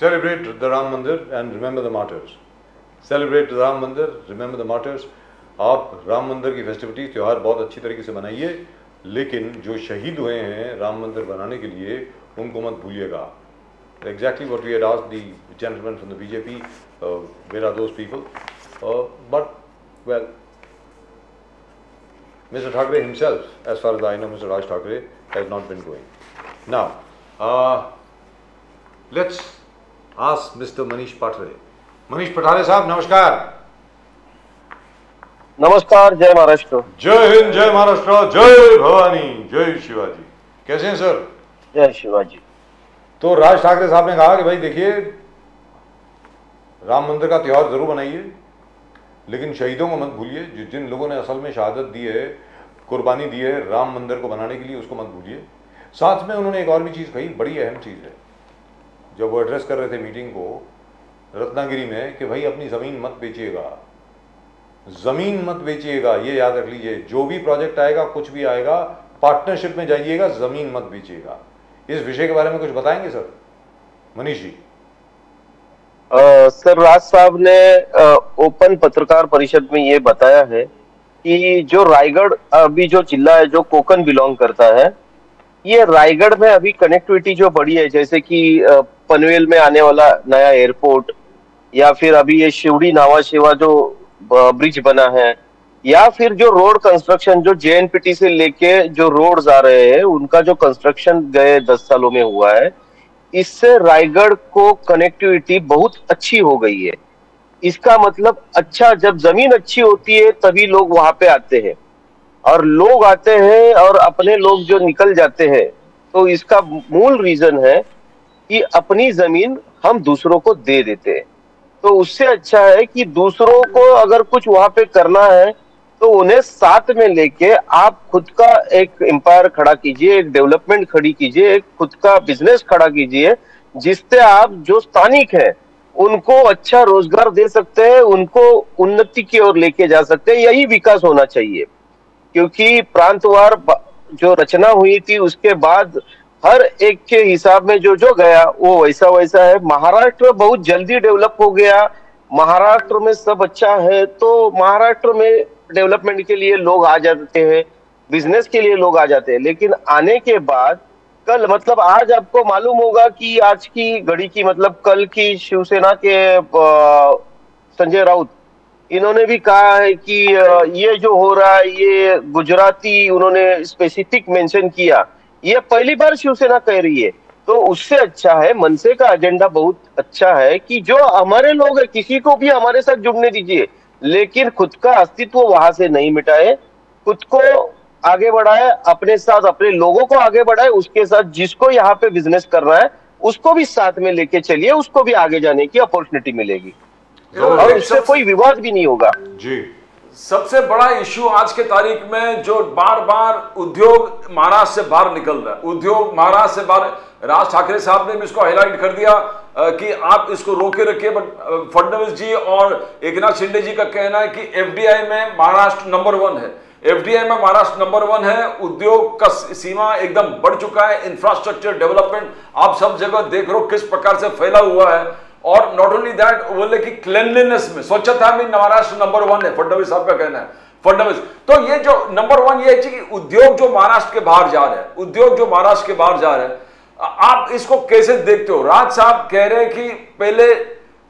Celebrate the Ram Mandir and remember the martyrs. Celebrate the Ram Mandir, remember the martyrs. आप राम मंदिर की festivity त्यौहार बहुत अच्छी तरीके से मनाइए, लेकिन जो शहीद हुए हैं राम मंदिर बनाने के लिए उनको मत भूलिएगा. Exactly what we had asked the gentleman from the BJP, where are those people? But well, Mr. Thackeray himself, as far as I know, Mr. Raj Thackeray has not been going. Now, let's ask Mr. Manish Pathare. Manish Pathare साहब नमस्कार. नमस्कार, जय महाराष्ट्र. जय हिंद, जय महाराष्ट्र, जय भवानी, जय शिवाजी. कैसे हैं सर? जय शिवाजी. तो राज ठाकरे साहब ने कहा कि भाई देखिए, राम मंदिर का त्यौहार जरूर बनाइए, लेकिन शहीदों को मत भूलिए. जिन लोगों ने असल में शहादत दी है, कुर्बानी दी है राम मंदिर को बनाने के लिए, उसको मत भूलिए. साथ में उन्होंने एक और भी चीज़ कही, बड़ी अहम चीज़ है, जब वो एड्रेस कर रहे थे मीटिंग को रत्नागिरी में, कि भाई अपनी ज़मीन मत बेचिएगा, ज़मीन मत बेचिएगा. ये याद रख लीजिए, जो भी प्रोजेक्ट आएगा, कुछ भी आएगा, पार्टनरशिप में जाइएगा, ज़मीन मत बेचिएगा. इस विषय के बारे में कुछ बताएंगे सर? मनीष जी. सर, राज साहब ने ओपन पत्रकार परिषद में ये बताया है कि जो रायगढ़ अभी जो जिला है, जो कोकण बिलोंग करता है, ये रायगढ़ में अभी कनेक्टिविटी जो बढ़ी है, जैसे कि पनवेल में आने वाला नया एयरपोर्ट, या फिर अभी ये शिवड़ी नावा सेवा जो ब्रिज बना है, या फिर जो रोड कंस्ट्रक्शन जो जेएनपीटी से लेके जो रोड्स आ रहे हैं, उनका जो कंस्ट्रक्शन गए 10 सालों में हुआ है, इससे रायगढ़ को कनेक्टिविटी बहुत अच्छी हो गई है. इसका मतलब अच्छा, जब जमीन अच्छी होती है तभी लोग वहां पे आते हैं, और लोग आते हैं और अपने लोग जो निकल जाते हैं. तो इसका मूल रीजन है कि अपनी जमीन हम दूसरों को दे देते हैं. तो उससे अच्छा है कि दूसरों को अगर कुछ वहां पे करना है तो उन्हें साथ में लेके आप खुद का एक एम्पायर खड़ा कीजिए, एक डेवलपमेंट खड़ी कीजिए, एक खुद का बिजनेस खड़ा कीजिए, जिससे आप जो स्थानिक है उनको अच्छा रोजगार दे सकते हैं, उनको उन्नति की ओर लेके जा सकते हैं. यही विकास होना चाहिए, क्योंकि प्रांतवार जो रचना हुई थी उसके बाद हर एक के हिसाब में जो जो गया वो वैसा वैसा है. महाराष्ट्र बहुत जल्दी डेवलप हो गया, महाराष्ट्र में सब अच्छा है, तो महाराष्ट्र में डेवलपमेंट के लिए लोग आ जाते हैं, बिजनेस के लिए लोग आ जाते हैं. लेकिन आने के बाद कल, मतलब आज आपको मालूम होगा कि आज की घड़ी की, मतलब कल की शिवसेना के संजय राउत, इन्होंने भी कहा है कि ये जो हो रहा है, ये गुजराती, उन्होंने स्पेसिफिक मेंशन किया, ये पहली बार शिवसेना कह रही है. तो उससे अच्छा है, मनसे का एजेंडा बहुत अच्छा है कि जो हमारे लोग हैं किसी को भी हमारे साथ जुड़ने दीजिए, लेकिन खुद का अस्तित्व वहां से नहीं मिटाए, खुद को आगे बढ़ाए, अपने साथ अपने लोगों को आगे बढ़ाए, उसके साथ जिसको यहाँ पे बिजनेस करना है उसको भी साथ में लेके चलिए, उसको भी आगे जाने की अपॉर्चुनिटी मिलेगी और उससे कोई विवाद भी नहीं होगा. जी, सबसे बड़ा इश्यू आज के तारीख में जो बार बार उद्योग महाराष्ट्र से बाहर निकल रहा है, उद्योग महाराष्ट्र से बाहर, राज ठाकरे साहब ने भी इसको हाईलाइट कर दिया कि आप इसको रोके रखिए. बट फडणवीस जी और एकनाथ शिंदे जी का कहना है कि एफडीआई में महाराष्ट्र नंबर 1 है, एफडीआई में महाराष्ट्र नंबर 1 है, उद्योग का सीमा एकदम बढ़ चुका है, इंफ्रास्ट्रक्चर डेवलपमेंट आप सब जगह देख रहे हो किस प्रकार से फैला हुआ है. और नॉट ओनली दैट, बोले कि क्लीनलीनेस में, स्वच्छता में महाराष्ट्र नंबर 1 है, फडणवीस साहब का कहना है. फडणवीस, तो ये जो नंबर 1 ये है कि उद्योग जो महाराष्ट्र के बाहर जा रहे हैं, उद्योग जो महाराष्ट्र के बाहर जा रहे हैं, आप इसको कैसे देखते हो? राज साहब कह रहे हैं कि पहले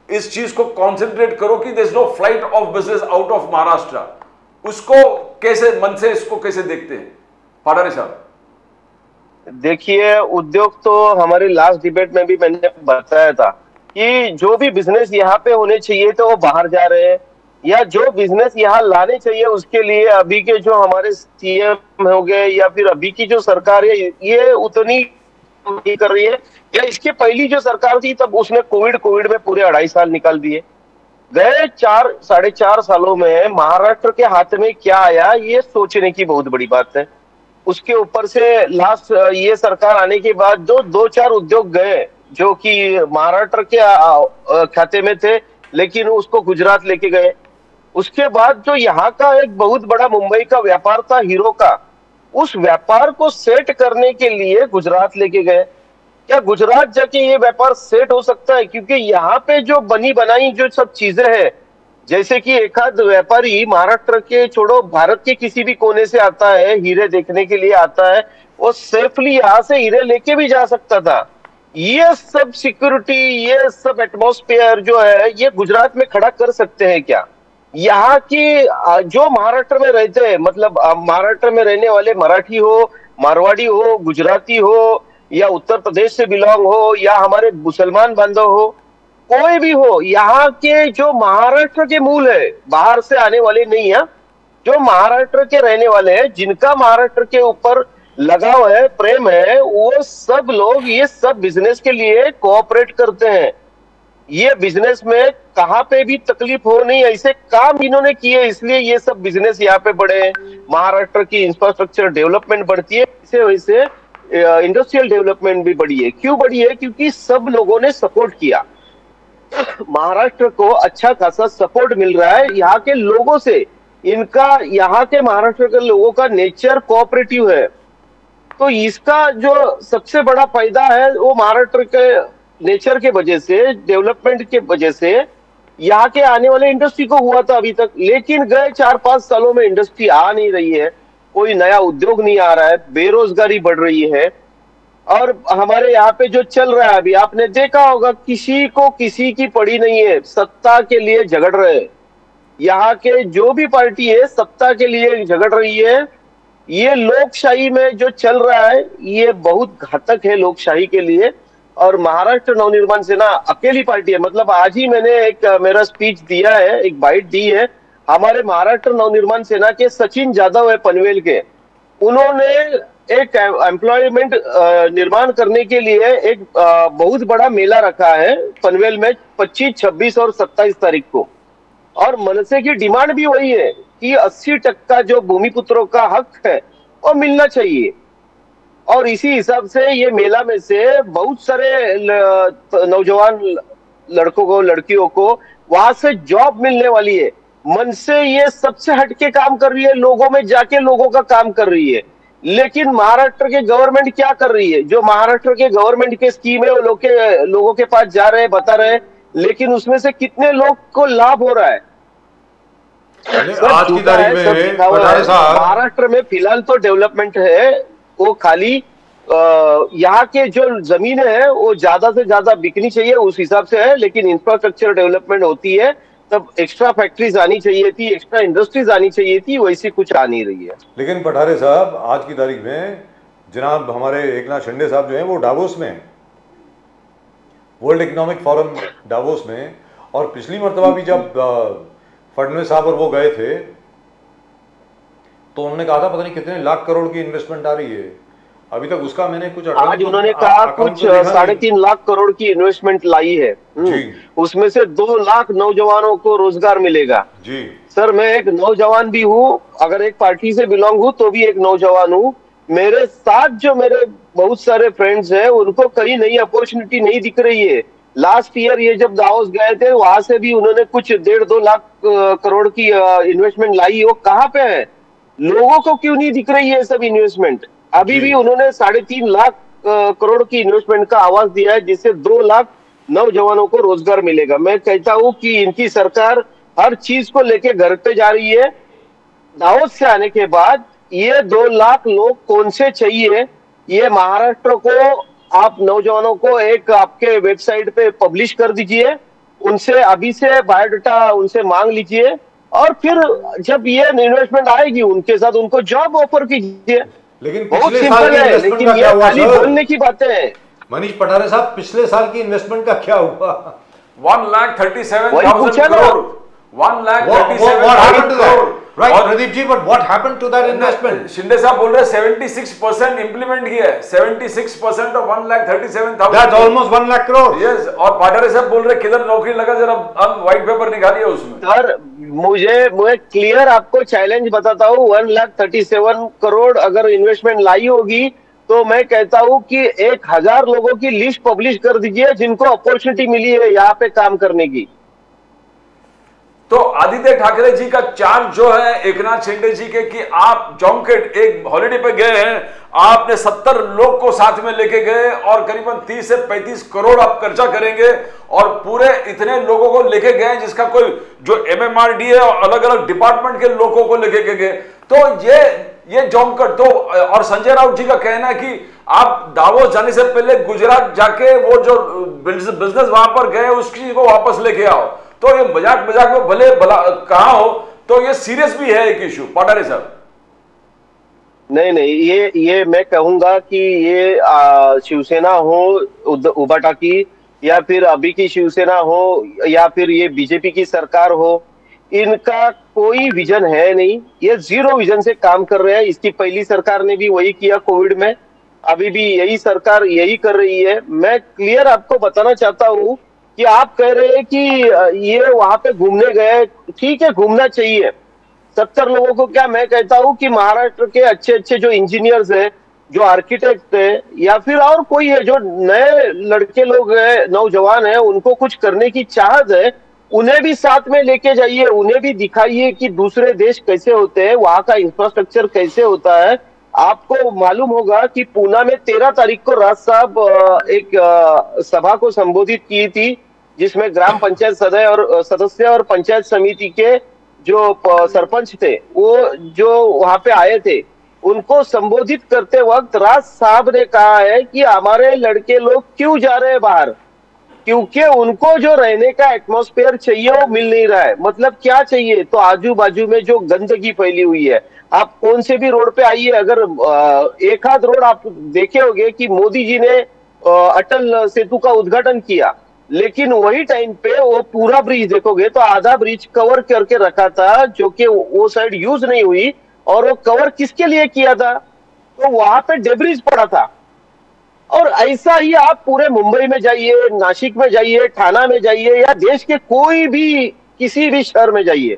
इस चीज को कॉन्सेंट्रेट करो कि there is no flight of business out of Maharashtra. उसको कैसे, मन से इसको कैसे देखते हैं पाटारे साहब? देखिए, उद्योग तो हमारे लास्ट डिबेट में भी मैंने बताया था कि जो भी बिजनेस यहाँ पे होने चाहिए तो वो बाहर जा रहे हैं, या जो बिजनेस यहाँ लाने चाहिए उसके लिए अभी के जो हमारे सीएम हो गए या फिर अभी की जो सरकार है ये उतनी नहीं कर रही है. या इसके पहली जो सरकार थी तब उसने कोविड में पूरे 2.5 साल निकाल दिए. गए 4-4.5 सालों में महाराष्ट्र के हाथ में क्या आया ये सोचने की बहुत बड़ी बात है. उसके ऊपर से लास्ट ये सरकार आने के बाद जो 2-4 उद्योग गए जो कि महाराष्ट्र के खाते में थे, लेकिन उसको गुजरात लेके गए. उसके बाद जो यहाँ का एक बहुत बड़ा मुंबई का व्यापार था हीरो का, उस व्यापार को सेट करने के लिए गुजरात लेके गए. क्या गुजरात जाके ये व्यापार सेट हो सकता है? क्योंकि यहाँ पे जो बनी बनाई जो सब चीजें हैं, जैसे कि एक आध व्यापारी महाराष्ट्र के छोड़ो भारत के किसी भी कोने से आता है, हीरे देखने के लिए आता है, वो सेफली यहाँ से हीरे लेके भी जा सकता था। ये सब सिक्योरिटी, ये सब एटमॉस्फेयर जो है, ये गुजरात में खड़ा कर सकते हैं क्या? यहाँ की जो महाराष्ट्र में रहते हैं, मतलब महाराष्ट्र में रहने वाले मराठी हो, मारवाड़ी हो, गुजराती हो, या उत्तर प्रदेश से बिलोंग हो, या हमारे मुसलमान बांधव हो, कोई भी हो, यहाँ के जो महाराष्ट्र के मूल है, बाहर से आने वाले नहीं है, जो महाराष्ट्र के रहने वाले हैं, जिनका महाराष्ट्र के ऊपर लगाव है, प्रेम है, वो सब लोग ये सब बिजनेस के लिए कोऑपरेट करते हैं। ये बिजनेस में कहाँ पे भी तकलीफ हो नहीं, ऐसे काम इन्होंने किए, इसलिए ये सब बिजनेस यहाँ पे बढ़े हैं। महाराष्ट्र की इंफ्रास्ट्रक्चर डेवलपमेंट बढ़ती है, इसे वैसे इंडस्ट्रियल डेवलपमेंट भी बढ़ी है। क्यों बढ़ी है? क्योंकि सब लोगों ने सपोर्ट किया। महाराष्ट्र को अच्छा खासा सपोर्ट मिल रहा है यहाँ के लोगों से। इनका, यहाँ के महाराष्ट्र के लोगों का नेचर कोऑपरेटिव है, तो इसका जो सबसे बड़ा फायदा है वो महाराष्ट्र के नेचर के वजह से, डेवलपमेंट के वजह से यहाँ के आने वाले इंडस्ट्री को हुआ था अभी तक। लेकिन गए 4-5 सालों में इंडस्ट्री आ नहीं रही है, कोई नया उद्योग नहीं आ रहा है, बेरोजगारी बढ़ रही है। और हमारे यहाँ पे जो चल रहा है अभी, आपने देखा होगा, किसी को किसी की पड़ी नहीं है, सत्ता के लिए झगड़ रहे हैं। यहाँ के जो भी पार्टी है सत्ता के लिए झगड़ रही है। ये लोकशाही में जो चल रहा है ये बहुत घातक है लोकशाही के लिए। और महाराष्ट्र नवनिर्माण सेना अकेली पार्टी है, मतलब आज ही मैंने एक मेरा स्पीच दिया है, एक बाइट दी है। हमारे महाराष्ट्र नवनिर्माण सेना के सचिन जाधव है पनवेल के, उन्होंने एक एम्प्लॉयमेंट निर्माण करने के लिए एक बहुत बड़ा मेला रखा है पनवेल में 25, 26 और 27 तारीख को। और मनसे की डिमांड भी वही है कि 80% जो भूमिपुत्रों का हक है वो मिलना चाहिए। और इसी हिसाब से ये मेला में से बहुत सारे नौजवान लड़कों को, लड़कियों को वहां से जॉब मिलने वाली है। मनसे ये सबसे हटके काम कर रही है, लोगों में जाके लोगों का काम कर रही है। लेकिन महाराष्ट्र के गवर्नमेंट क्या कर रही है? जो महाराष्ट्र के गवर्नमेंट के स्कीम है वो लोगों के पास जा रहे हैं, बता रहे हैं, लेकिन उसमें से कितने लोग को लाभ हो रहा है? आज की तारीख में महाराष्ट्र में फिलहाल तो डेवलपमेंट है, वो खाली यहाँ के जो जमीनें हैं वो ज्यादा से ज्यादा बिकनी चाहिए, उस हिसाब से है। लेकिन इंफ्रास्ट्रक्चर डेवलपमेंट होती है तब एक्स्ट्रा फैक्ट्रीज आनी चाहिए थी, एक्स्ट्रा इंडस्ट्रीज आनी चाहिए थी, वैसी कुछ आ नहीं रही है। लेकिन पठारे साहब, आज की तारीख में जनाब हमारे एकनाथ शिंदे साहब जो हैं वो डावोस में, वर्ल्ड इकोनॉमिक फोरम डावोस में, और पिछली मर्तबा भी जब फडणवीस साहब और वो गए थे तो उन्होंने कहा था पता नहीं कितने लाख करोड़ की इन्वेस्टमेंट आ रही है। अभी तक उसका मैंने कुछ आज उन्होंने कहा कुछ 3.5 लाख करोड़ की इन्वेस्टमेंट लाई है। उसमें से 2 लाख नौजवानों को रोजगार मिलेगा। जी सर, मैं एक नौजवान भी हूँ, अगर एक पार्टी से बिलोंग हूँ तो भी एक नौजवान हूँ। मेरे साथ जो मेरे बहुत सारे फ्रेंड्स हैं उनको कहीं नई अपॉर्चुनिटी नहीं दिख रही है। लास्ट ईयर ये जब दावोस गए थे वहां से भी उन्होंने कुछ 1.5-2 लाख करोड़ की इन्वेस्टमेंट लाई, वो कहाँ पे है? लोगों को क्यों नहीं दिख रही है सब इन्वेस्टमेंट? अभी भी उन्होंने 3.5 लाख करोड़ की इन्वेस्टमेंट का आवाज दिया है, जिससे 2 लाख नौजवानों को रोजगार मिलेगा। मैं कहता हूं कि इनकी सरकार हर चीज को लेके घर पे जा रही है। दावोस से आने के बाद ये 2 लाख लोग कौन से चाहिए, ये महाराष्ट्र को आप नौजवानों को एक आपके वेबसाइट पे पब्लिश कर दीजिए, उनसे अभी से बायोडाटा उनसे मांग लीजिए, और फिर जब ये इन्वेस्टमेंट आएगी उनके साथ उनको जॉब ऑफर कीजिए। लेकिन बहुत सिंपल है, लेकिन ये खाली बोलने की बातें हैं। मनीष पठारे साहब, पिछले साल की इन्वेस्टमेंट का क्या हुआ? 1,37,000 crore. 1,37,000 crore. Right, Pradeep ji, but what happened to that investment? Shinde साहब बोल रहे 76% इंप्लीमेंट किया है, 76% of 1,37,000। That's almost 1 lakh crore. Yes, और पठारे साहब बोल रहे किधर नौकरी लगा, जरा हम व्हाइट पेपर निकालिए उसमें। सर, मुझे क्लियर आपको चैलेंज बताता हूँ, 1,37,000 करोड़ अगर इन्वेस्टमेंट लाई होगी तो मैं कहता हूँ कि 1,000 लोगों की लिस्ट पब्लिश कर दीजिए जिनको अपॉर्चुनिटी मिली है यहाँ पे काम करने की। तो आदित्य ठाकरे जी का चार्ज जो है एकनाथ शिंदे जी के कि आप जॉन्केट एक हॉलिडे पे गए हैं, आपने 70 लोग को साथ में लेके गए और करीबन 30 से 35 करोड़ आप खर्चा करेंगे और पूरे इतने लोगों को लेके गए जिसका कोई जो MMRD है और अलग अलग डिपार्टमेंट के लोगों को लेके गए। तो ये जमकर तो, और संजय राउत जी का कहना है कि आप दावोस जाने से पहले गुजरात जाके वो जो बिजनेस वहां पर गए उसकी को वापस लेके आओ। तो ये मजाक में भले भला कहा हो, तो ये सीरियस भी है एक इशू पठारे साहब। नहीं, ये मैं कहूंगा कि ये शिवसेना हो उबाटा की, या फिर अभी की शिवसेना हो, या फिर ये बीजेपी की सरकार हो, इनका कोई विजन है नहीं। ये जीरो विजन से काम कर रहे हैं। इसकी पहली सरकार ने भी वही किया कोविड में, अभी भी यही सरकार यही कर रही है। मैं क्लियर आपको बताना चाहता हूँ कि आप कह रहे हैं कि ये वहां पे घूमने गए, ठीक है घूमना चाहिए 70 लोगों को। क्या मैं कहता हूं कि महाराष्ट्र के अच्छे अच्छे जो इंजीनियर्स हैं, जो आर्किटेक्ट हैं, या फिर और कोई है जो नए लड़के लोग हैं, नौजवान हैं, उनको कुछ करने की चाहत है, उन्हें भी साथ में लेके जाइए, उन्हें भी दिखाइए कि दूसरे देश कैसे होते हैं, वहां का इंफ्रास्ट्रक्चर कैसे होता है। आपको मालूम होगा कि पूना में 13 तारीख को राज साहब एक सभा को संबोधित की थी, जिसमें ग्राम पंचायत सदस्य और पंचायत समिति के जो सरपंच थे वो जो वहां पे आए थे, उनको संबोधित करते वक्त राज साहब ने कहा है कि हमारे लड़के लोग क्यों जा रहे हैं बाहर, क्योंकि उनको जो रहने का एटमॉस्फेयर चाहिए वो मिल नहीं रहा है। मतलब क्या चाहिए, तो आजू बाजू में जो गंदगी फैली हुई है, आप कौन से भी रोड पे आइए, अगर एक आध रोड आप देखे होंगे कि मोदी जी ने अटल सेतु का उद्घाटन किया, लेकिन वही टाइम पे वो पूरा ब्रिज देखोगे तो आधा ब्रिज कवर करके रखा था, जो कि वो साइड यूज नहीं हुई। और वो कवर किसके लिए किया था, तो वहां पे डेब्रिज पड़ा था। और ऐसा ही आप पूरे मुंबई में जाइए, नासिक में जाइए, ठाणा में जाइए, या देश के कोई भी किसी भी शहर में जाइए,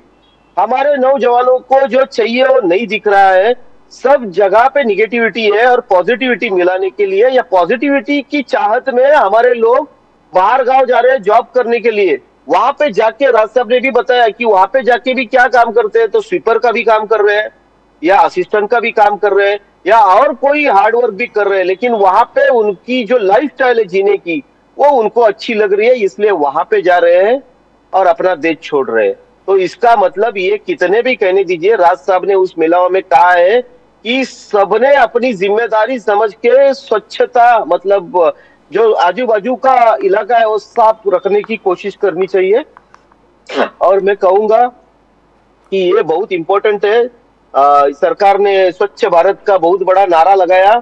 हमारे नौजवानों को जो चाहिए वो नहीं दिख रहा है। सब जगह पे निगेटिविटी है, और पॉजिटिविटी मिलाने के लिए या पॉजिटिविटी की चाहत में हमारे लोग बाहर गांव जा रहे हैं जॉब करने के लिए। वहां पे जाके राज साहब ने भी बताया कि वहां पे जाके भी क्या काम करते हैं, तो स्वीपर का भी काम कर रहे हैं, या असिस्टेंट का भी काम कर रहे हैं, या और कोई हार्डवर्क भी कर रहे हैं, लेकिन वहां पे उनकी जो लाइफस्टाइल है जीने की वो उनको अच्छी लग रही है, इसलिए वहां पे जा रहे हैं और अपना देश छोड़ रहे हैं। तो इसका मतलब ये कितने भी कहने दीजिए, राज साहब ने उस मेलाओं में कहा है कि सबने अपनी जिम्मेदारी समझ के स्वच्छता, मतलब जो आजू बाजू का इलाका है वो साफ रखने की कोशिश करनी चाहिए। और मैं कहूंगा कि ये बहुत इंपॉर्टेंट है। सरकार ने स्वच्छ भारत का बहुत बड़ा नारा लगाया।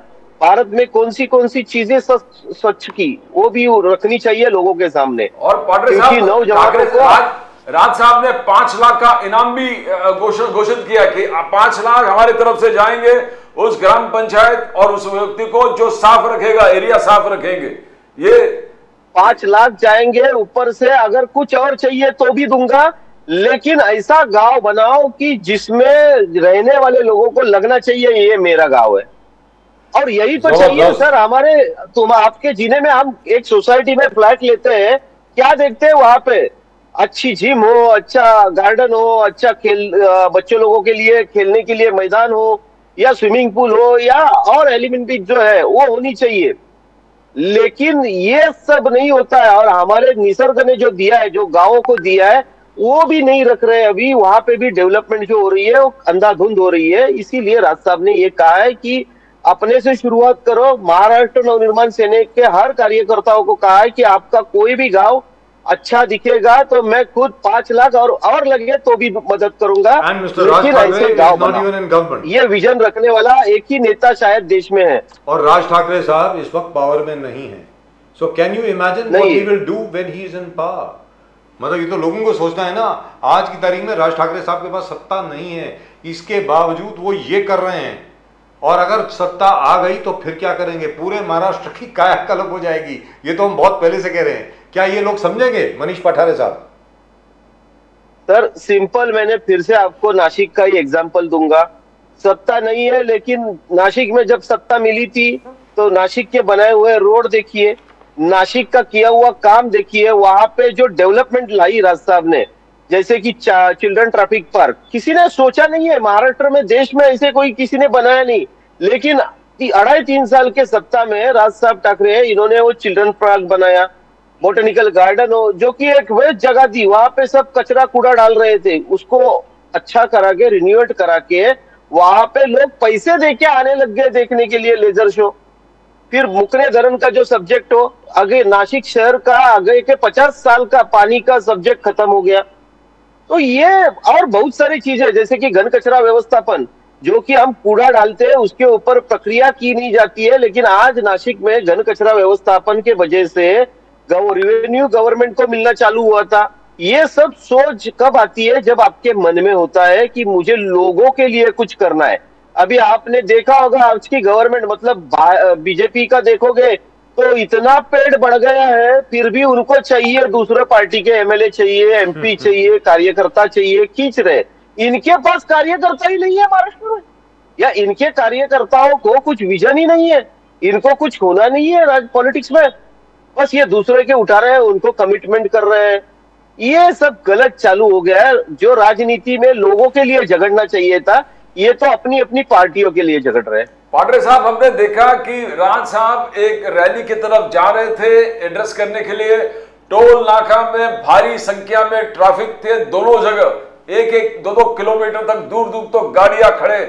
भारत में कौन सी चीजें स्वच्छ की वो भी रखनी चाहिए लोगों के सामने। और पाटरे साहब, नौजवानों को राज साहब ने 5 लाख का इनाम भी घोषित किया कि 5 लाख हमारी तरफ से जाएंगे उस ग्राम पंचायत और उस व्यक्ति को जो साफ रखेगा, एरिया साफ रखेंगे। ये 5 लाख जाएंगे, ऊपर से अगर कुछ और चाहिए तो भी दूंगा, लेकिन ऐसा गांव बनाओ कि जिसमें रहने वाले लोगों को लगना चाहिए ये मेरा गांव है। और यही तो चाहिए सर हमारे, आपके जीने में। हम एक सोसाइटी में फ्लैट लेते हैं, क्या देखते हैं वहां पे, अच्छी जिम हो, अच्छा गार्डन हो, अच्छा बच्चों लोगों के लिए खेलने के लिए मैदान हो, या स्विमिंग पूल हो, या और एलिमेंट्री जो है वो होनी चाहिए। लेकिन ये सब नहीं होता है, और हमारे निसर्ग ने जो दिया है, जो गांवों को दिया है, वो भी नहीं रख रहे। अभी वहां पे भी डेवलपमेंट जो हो रही है वो अंधाधुंध हो रही है। इसीलिए राज साहब ने ये कहा है कि अपने से शुरुआत करो। महाराष्ट्र नवनिर्माण सेना के हर कार्यकर्ताओं को कहा है कि आपका कोई भी गांव अच्छा दिखेगा तो मैं खुद 5 लाख और लगे तो भी मदद करूंगा, लेकिन ऐसे गांव बनाओ। ये विजन रखने वाला एक ही नेता शायद देश में है, और राज ठाकरे साहब इस वक्त पावर में नहीं है। So can you imagine what he will do when he is in power. मतलब ये तो लोगों को सोचना है ना। आज की तारीख में राज ठाकरे साहब के पास सत्ता नहीं है, इसके बावजूद वो ये कर रहे हैं, और अगर सत्ता आ गई तो फिर क्या करेंगे, पूरे महाराष्ट्र की कायाकल्प हो जाएगी। ये तो हम बहुत पहले से कह रहे हैं। क्या ये लोग समझेंगे मनीष पठारे साहब? सर सिंपल, मैंने फिर से आपको नासिक का ही एग्जांपल दूंगा। सत्ता नहीं है, लेकिन नासिक में जब सत्ता मिली थी तो नासिक के बनाए हुए रोड देखिए, नासिक का किया हुआ काम देखिए, वहां पे जो डेवलपमेंट लाई राज साहब ने, जैसे कि चिल्ड्रन ट्रैफिक पार्क, किसी ने सोचा नहीं है महाराष्ट्र में, देश में ऐसे कोई किसी ने बनाया नहीं, लेकिन 2.5-3 साल के सत्ता में राज साहब ठाकरे इन्होंने वो चिल्ड्रन पार्क बनाया, बोटेनिकल गार्डन हो, जो कि एक वेस्ट जगह थी, वहां पे सब कचरा कूड़ा डाल रहे थे, उसको अच्छा करा के रिन्यूएट करा के वहां पे लोग पैसे देके आने लग गए देखने के लिए लेजर शो। फिर मुकने धरण का जो सब्जेक्ट हो, आगे नासिक शहर का आगे के 50 साल का पानी का सब्जेक्ट खत्म हो गया। तो ये और बहुत सारी चीजें जैसे कि घन कचरा व्यवस्थापन, जो कि हम कूड़ा डालते हैं उसके ऊपर प्रक्रिया की नहीं जाती है, लेकिन आज नासिक में घन कचरा व्यवस्थापन के वजह से रेवेन्यू गवर्नमेंट को मिलना चालू हुआ था। ये सब सोच कब आती है? जब आपके मन में होता है कि मुझे लोगों के लिए कुछ करना है। अभी आपने देखा होगा आज की गवर्नमेंट मतलब बीजेपी का देखोगे तो इतना पेड़ बढ़ गया है, फिर भी उनको चाहिए दूसरे पार्टी के एमएलए चाहिए, एमपी चाहिए, कार्यकर्ता चाहिए, खींच रहे। इनके पास कार्यकर्ता ही नहीं है महाराष्ट्र में, या इनके कार्यकर्ताओं को कुछ विजन ही नहीं है, इनको कुछ होना नहीं है पॉलिटिक्स में, बस ये दूसरे के उठा रहे हैं, उनको कमिटमेंट कर रहे हैं। ये सब गलत चालू हो गया है। जो राजनीति में लोगों के लिए झगड़ना चाहिए था, ये तो अपनी अपनी पार्टियों के लिए झगड़ रहे हैं। पाटरे साहब, हमने देखा कि राज साहब एक रैली की तरफ जा रहे थे एड्रेस करने के लिए, टोल नाका में भारी संख्या में ट्रैफिक थे, दोनों जगह 1-2 किलोमीटर तक दूर दूर तो गाड़ियां खड़े।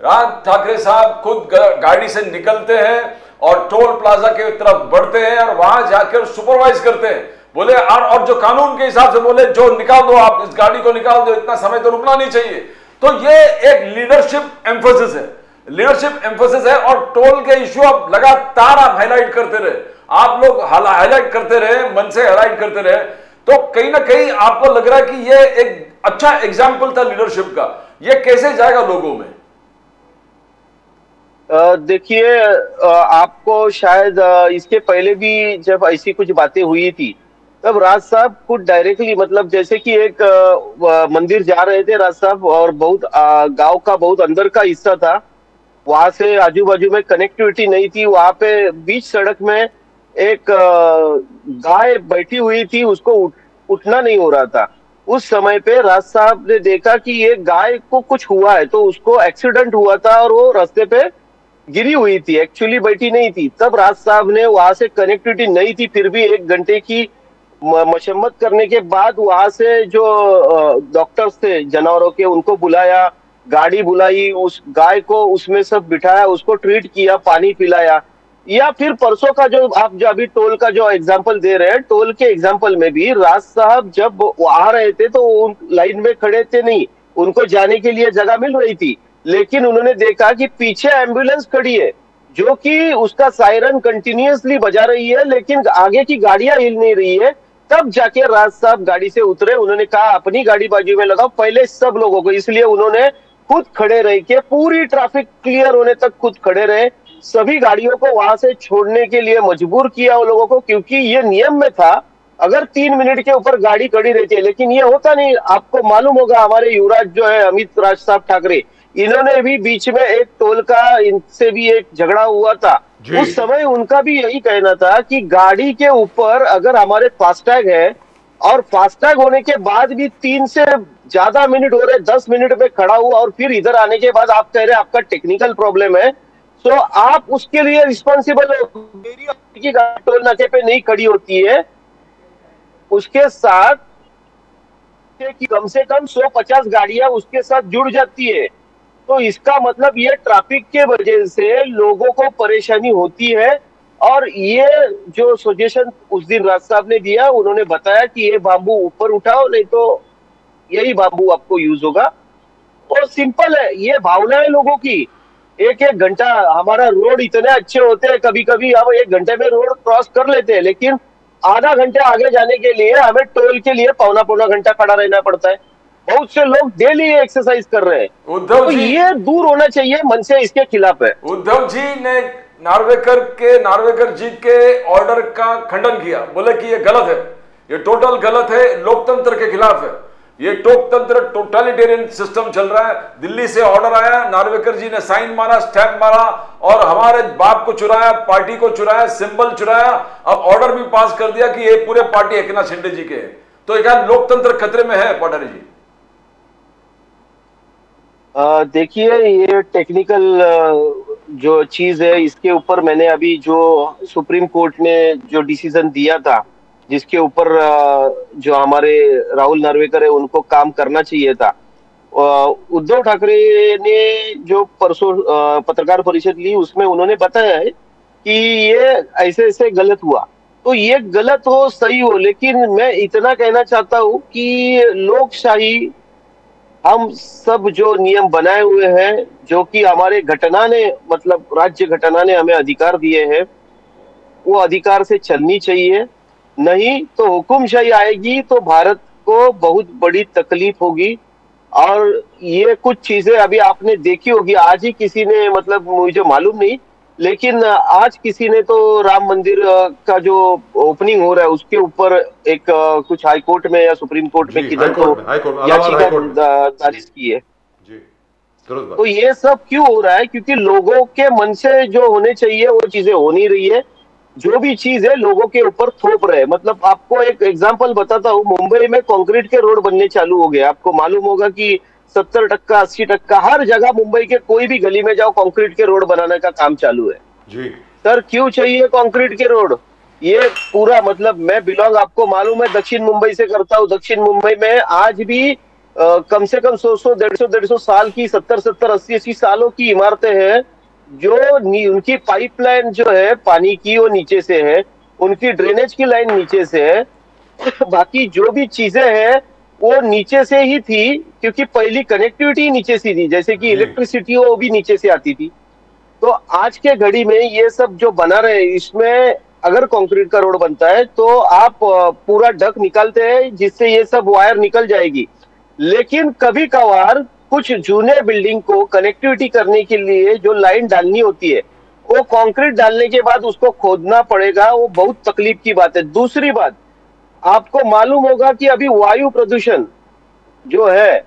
राज ठाकरे साहब खुद गाड़ी से निकलते हैं और टोल प्लाजा के तरफ बढ़ते हैं और वहां जाकर सुपरवाइज करते हैं, बोले और जो कानून के हिसाब से बोले जो निकाल दो, आप इस गाड़ी को निकाल दो, इतना समय तो रुकना नहीं चाहिए। तो ये एक लीडरशिप एम्फोसिस है, लीडरशिप एम्फोसिस है। और टोल के इश्यू आप लगातार आप हाईलाइट करते रहे, आप लोग हाईलाइट करते रहे, मन से हाईलाइट करते रहे, तो कहीं ना कहीं आपको लग रहा है कि ये एक अच्छा एग्जाम्पल था लीडरशिप का। ये कैसे जाएगा लोगों में? देखिए, आपको शायद इसके पहले भी जब ऐसी कुछ बातें हुई थी तब राज साहब खुद डायरेक्टली मतलब जैसे कि एक मंदिर जा रहे थे राज साहब, और बहुत गांव का बहुत अंदर का हिस्सा था, वहां से आजू बाजू में कनेक्टिविटी नहीं थी, वहां पे बीच सड़क में एक गाय बैठी हुई थी, उसको उठना नहीं हो रहा था। उस समय पे राज साहब ने देखा कि ये गाय को कुछ हुआ है, तो उसको एक्सीडेंट हुआ था और वो रास्ते पे गिरी हुई थी, एक्चुअली बैठी नहीं थी। तब राज साहब ने वहां से कनेक्टिविटी नहीं थी, फिर भी 1 घंटे की मशम्मत करने के बाद वहां से जो डॉक्टर्स थे जानवरों के, उनको बुलाया, गाड़ी बुलाई, उस गाय को उसमें सब बिठाया, उसको ट्रीट किया, पानी पिलाया। या फिर परसों का जो आप जो अभी टोल का जो एग्जांपल दे रहे हैं, टोल के एग्जांपल में भी राज साहब जब आ रहे थे तो उन लाइन में खड़े थे नहीं, उनको जाने के लिए जगह मिल रही थी, लेकिन उन्होंने देखा कि पीछे एम्बुलेंस खड़ी है जो कि उसका सायरन कंटिन्यूअसली बजा रही है, लेकिन आगे की गाड़ियां हिल नहीं रही है। तब जाके राज साहब गाड़ी से उतरे, उन्होंने कहा अपनी गाड़ी बाजू में लगाओ, पहले सब लोगों को, इसलिए उन्होंने खुद खड़े रह के पूरी ट्रैफिक क्लियर होने तक खुद खड़े रहे, सभी गाड़ियों को वहां से छोड़ने के लिए मजबूर किया उन लोगों को, क्योंकि ये नियम में था अगर 3 मिनट के ऊपर गाड़ी खड़ी रहती है, लेकिन ये होता नहीं। आपको मालूम होगा हमारे युवराज जो है अमित राज साहब ठाकरे, इन्होंने भी बीच में एक टोल का इनसे भी एक झगड़ा हुआ था, उस समय उनका भी यही कहना था कि गाड़ी के ऊपर अगर हमारे फास्टैग है और फास्टैग होने के बाद भी 3 से ज्यादा मिनट हो रहे, 10 मिनट में खड़ा हुआ और फिर इधर आने के बाद आप कह रहे हैं आपका टेक्निकल प्रॉब्लम है, तो आप उसके लिए रिस्पॉन्सिबल हो। मेरी की गाड़ी टोल नाके पे नहीं खड़ी होती है, उसके साथ कि कम से कम 150 गाड़ियां उसके साथ जुड़ जाती है, तो इसका मतलब ये ट्रैफिक के वजह से लोगों को परेशानी होती है। और ये जो सजेशन उस दिन राज साहब ने दिया, उन्होंने बताया कि ये बाम्बू ऊपर उठाओ, नहीं तो यही बाम्बू आपको यूज होगा। और सिंपल है, ये भावना है लोगों की। 1-1 घंटा हमारा रोड इतने अच्छे होते हैं, कभी कभी हम 1 घंटे में रोड क्रॉस कर लेते हैं, लेकिन आधा घंटे आगे जाने के लिए हमें टोल के लिए पौना घंटा खड़ा रहना पड़ता है। बहुत से लोग डेली एक्सरसाइज कर रहे हैं, उद्धव तो जी, ये दूर होना चाहिए, मन से इसके खिलाफ है। उद्धव जी ने नार्वेकर जी के ऑर्डर का खंडन किया, बोले कि ये गलत है, ये टोटल गलत है, लोकतंत्र के खिलाफ है, ये लोकतंत्र टोटलिटेरियन सिस्टम चल रहा है। दिल्ली से ऑर्डर आया, नार्वेकर जी ने साइन मारा, स्टैंप मारा और हमारे बाप को चुराया, पार्टी को चुराया, सिंबल चुराया, अब ऑर्डर भी पास कर दिया कि ये पूरे पार्टी एकनाथ शिंदे जी के हैं। तो क्या लोकतंत्र खतरे में है पाटारी जी? देखिए, ये टेक्निकल जो चीज है इसके ऊपर मैंने अभी जो सुप्रीम कोर्ट ने जो डिसीजन दिया था, जिसके ऊपर जो हमारे राहुल नार्वेकर है उनको काम करना चाहिए था। उद्धव ठाकरे ने जो परसों पत्रकार परिषद ली, उसमें उन्होंने बताया है कि ये ऐसे ऐसे गलत हुआ। तो ये गलत हो सही हो, लेकिन मैं इतना कहना चाहता हूं कि लोकशाही, हम सब जो नियम बनाए हुए हैं, जो कि हमारे घटना ने, मतलब राज्य घटना ने हमें अधिकार दिए हैं, वो अधिकार से चलनी चाहिए। नहीं तो हुकुमशाही आएगी तो भारत को बहुत बड़ी तकलीफ होगी। और ये कुछ चीजें अभी आपने देखी होगी, आज ही किसी ने, मतलब मुझे मालूम नहीं, लेकिन आज किसी ने तो राम मंदिर का जो ओपनिंग हो रहा है उसके ऊपर एक कुछ हाई कोर्ट में या सुप्रीम कोर्ट में किधर तो याचिका दायर की है। जी, दुरुस्त बात। तो ये सब क्यों हो रहा है? क्योंकि लोगों के मन से जो होने चाहिए वो चीजें हो नहीं रही है। जो भी चीज है लोगों के ऊपर थोप रहे हैं। मतलब आपको एक एग्जांपल बताता हूँ, मुंबई में कंक्रीट के रोड बनने चालू हो गए। आपको मालूम होगा कि 70% 80% हर जगह मुंबई के कोई भी गली में जाओ कंक्रीट के रोड बनाने का काम चालू है। जी सर क्यों चाहिए कंक्रीट के रोड? ये पूरा, मतलब मैं बिलोंग, आपको मालूम है, दक्षिण मुंबई से करता हूँ। दक्षिण मुंबई में आज भी कम से कम 100 150 साल की, 70 80 सालों की इमारतें हैं, जो उनकी पाइपलाइन जो है पानी की वो नीचे से है, उनकी ड्रेनेज की लाइन नीचे से है। बाकी जो भी चीजें हैं वो नीचे से ही थी, क्योंकि पहली कनेक्टिविटी नीचे से थी, जैसे कि इलेक्ट्रिसिटी वो भी नीचे से आती थी। तो आज के घड़ी में ये सब जो बना रहे, इसमें अगर कंक्रीट का रोड बनता है तो आप पूरा डक निकालते हैं जिससे ये सब वायर निकल जाएगी। लेकिन कभी कभार कुछ जूने बिल्डिंग को कनेक्टिविटी करने के लिए जो लाइन डालनी होती है, वो कंक्रीट डालने के बाद उसको खोदना पड़ेगा। वो बहुत तकलीफ की बात है। दूसरी बात, आपको मालूम होगा कि अभी वायु प्रदूषण जो है,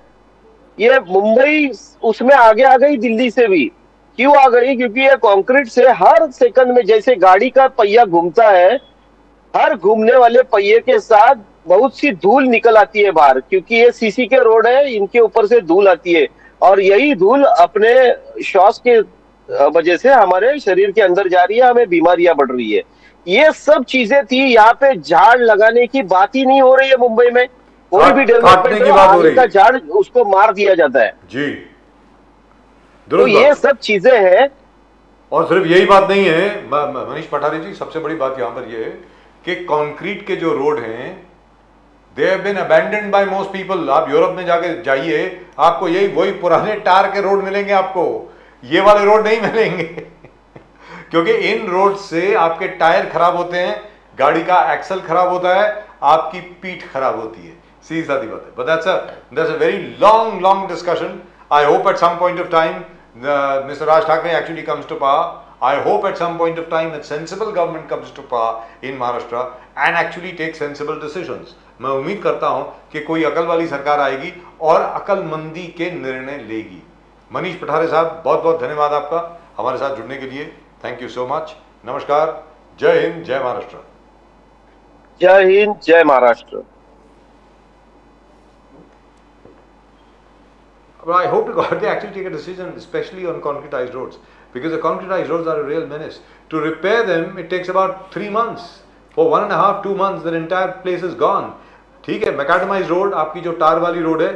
ये मुंबई उसमें आगे आ गई दिल्ली से भी। क्यों आ गई? क्योंकि ये कंक्रीट से हर सेकंड में, जैसे गाड़ी का पहिया घूमता है, हर घूमने वाले पहिए के साथ बहुत सी धूल निकल आती है बाहर, क्योंकि ये सीसी के रोड है, इनके ऊपर से धूल आती है। और यही धूल अपने श्वास के वजह से हमारे शरीर के अंदर जा रही है, हमें बीमारियां बढ़ रही है। ये सब चीजें थी। यहाँ पे झाड़ लगाने की बात ही नहीं हो रही है मुंबई में। कोई भी डेवलपमेंट की बात हो रही है, झाड़ उसको मार दिया जाता है जी। तो ये सब चीजें हैं। और सिर्फ यही बात नहीं है मनीष पठारे जी, सबसे बड़ी बात यहां पर ये है कि कंक्रीट के जो रोड हैं, they have been abandoned by most people. आप यूरोप में जाके जाइए, आपको यही वही पुराने टार के रोड मिलेंगे, आपको ये वाले रोड नहीं मिलेंगे। क्योंकि इन रोड से आपके टायर खराब होते हैं, गाड़ी का एक्सल खराब होता है, आपकी पीठ खराब होती है। सीधी सादी बात है। But that's a very long discussion. I hope at some point of time Mr. Raj Thackeray actually comes to power. I hope at some point of time that sensible government comes to power in Maharashtra and actually takes sensible decisions. मैं उम्मीद करता हूं कि कोई अकल वाली सरकार आएगी और अकलमंदी के निर्णय लेगी। मनीष पठारे साहब, बहुत बहुत धन्यवाद आपका हमारे साथ जुड़ने के लिए। Thank you so much. नमस्कार। जय हिंद, जय महाराष्ट्र। जय हिंद, जय Maharashtra. But I hope to God they actually take a decision, especially on concretized roads, because the concretized roads are a real menace. To repair them, it takes about 3 months. For 1.5 2 months, the entire place is gone. ठीक है, macadamized road, आपकी जो टार वाली road है,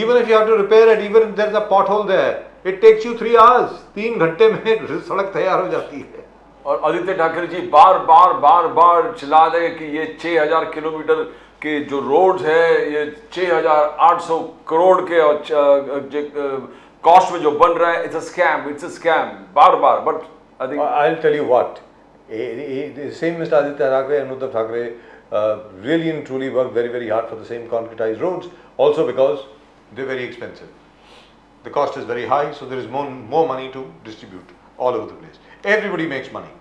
even if you have to repair it, even if there's a pothole there, it takes you 3 hours. 3 घंटे में सड़क तैयार हो जाती है। और आदित्य ठाकरे जी बार बार चिल्ला रहे कि ये 6000 किलोमीटर के जो रोड्स है, ये 6800 करोड़ के कॉस्ट में जो बन रहा है, it's a scam bar. But I will tell you what, same mister Aditya Thackeray and Uddhav Thackeray really and truly work very hard for the same concretized roads, also because they're very expensive. The cost is very high, so there is more money to distribute all over the place. Everybody makes money.